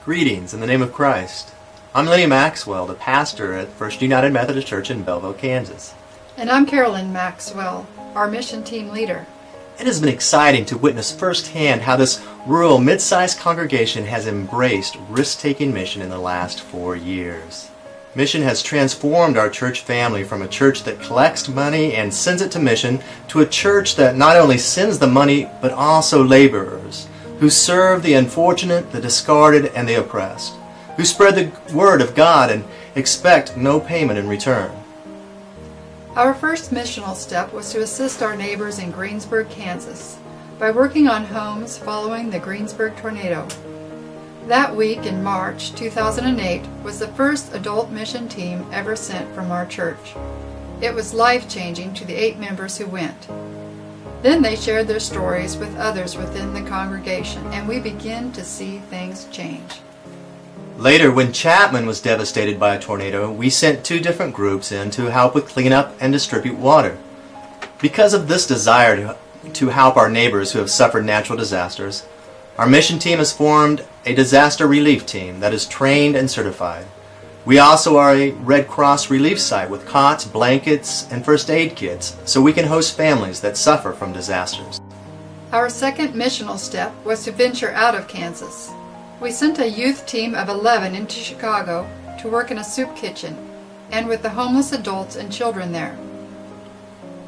Greetings in the name of Christ. I'm Lenny Maxwell, the pastor at First United Methodist Church in Belleville, Kansas. And I'm Carolyn Maxwell, our mission team leader. It has been exciting to witness firsthand how this rural, mid-sized congregation has embraced risk-taking mission in the last 4 years. Mission has transformed our church family from a church that collects money and sends it to mission to a church that not only sends the money but also laborers who serve the unfortunate, the discarded, and the oppressed, who spread the word of God and expect no payment in return. Our first missional step was to assist our neighbors in Greensburg, Kansas, by working on homes following the Greensburg tornado. That week in March 2008 was the first adult mission team ever sent from our church. It was life-changing to the 8 members who went. Then they shared their stories with others within the congregation, and we began to see things change. Later, when Chapman was devastated by a tornado, we sent 2 different groups in to help with cleanup and distribute water. Because of this desire to help our neighbors who have suffered natural disasters, our mission team has formed a disaster relief team that is trained and certified. We also are a Red Cross relief site with cots, blankets, and first aid kits so we can host families that suffer from disasters. Our second missional step was to venture out of Kansas. We sent a youth team of 11 into Chicago to work in a soup kitchen and with the homeless adults and children there.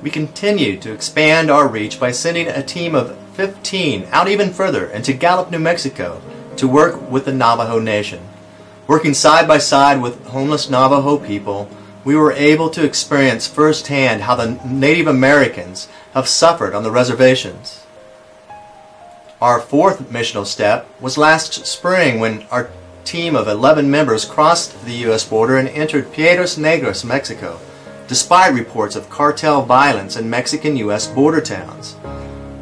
We continue to expand our reach by sending a team of 15 out even further into Gallup, New Mexico to work with the Navajo Nation. Working side by side with homeless Navajo people, we were able to experience firsthand how the Native Americans have suffered on the reservations. Our fourth missional step was last spring when our team of 11 members crossed the U.S. border and entered Piedras Negras, Mexico, despite reports of cartel violence in Mexican-U.S. border towns.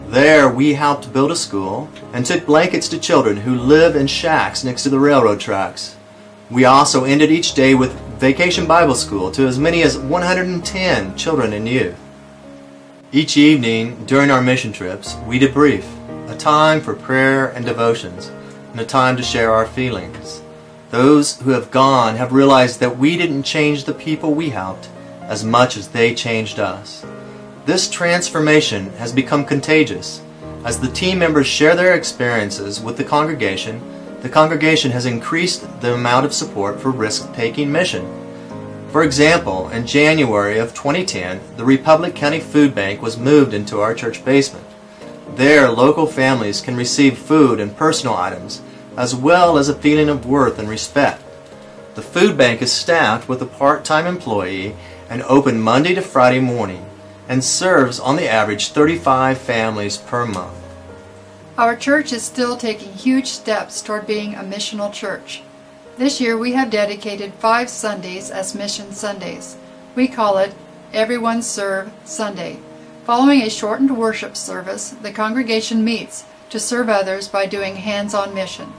There we helped build a school and took blankets to children who live in shacks next to the railroad tracks. We also ended each day with Vacation Bible School to as many as 110 children and youth. Each evening during our mission trips, we debrief, a time for prayer and devotions, and a time to share our feelings. Those who have gone have realized that we didn't change the people we helped as much as they changed us. This transformation has become contagious. As the team members share their experiences with the congregation has increased the amount of support for risk-taking mission. For example, in January of 2010, the Republic County Food Bank was moved into our church basement. There, local families can receive food and personal items, as well as a feeling of worth and respect. The food bank is staffed with a part-time employee and open Monday to Friday morning, and serves on the average 35 families per month. Our church is still taking huge steps toward being a missional church. This year we have dedicated 5 Sundays as Mission Sundays. We call it Everyone Serve Sunday. Following a shortened worship service, the congregation meets to serve others by doing hands-on mission.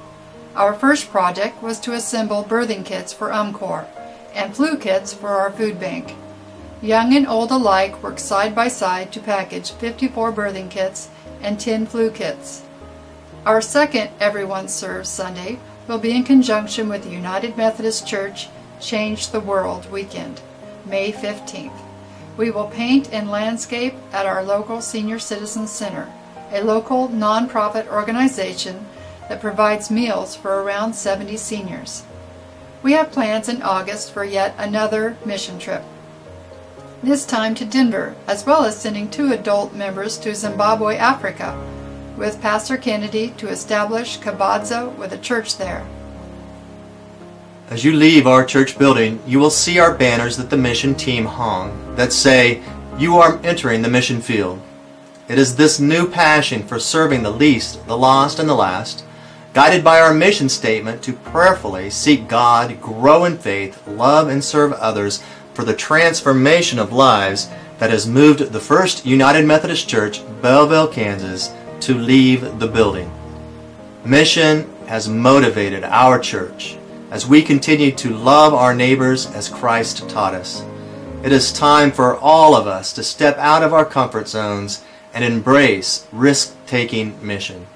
Our first project was to assemble birthing kits for UMCOR and flu kits for our food bank. Young and old alike worked side by side to package 54 birthing kits and 10 flu kits. Our second Everyone Serves Sunday will be in conjunction with the United Methodist Church Change the World weekend, May 15th. We will paint and landscape at our local Senior Citizen Center, a local nonprofit organization that provides meals for around 70 seniors. We have plans in August for yet another mission trip, this time to Denver, as well as sending 2 adult members to Zimbabwe, Africa, with Pastor Kennedy to establish Kabadzo with a church there. As you leave our church building, you will see our banners that the mission team hung that say, "You are entering the mission field." It is this new passion for serving the least, the lost, and the last, guided by our mission statement to prayerfully seek God, grow in faith, love, and serve others for the transformation of lives, that has moved the First United Methodist Church, Belleville, Kansas, to leave the building. Mission has motivated our church as we continue to love our neighbors as Christ taught us. It is time for all of us to step out of our comfort zones and embrace risk-taking mission.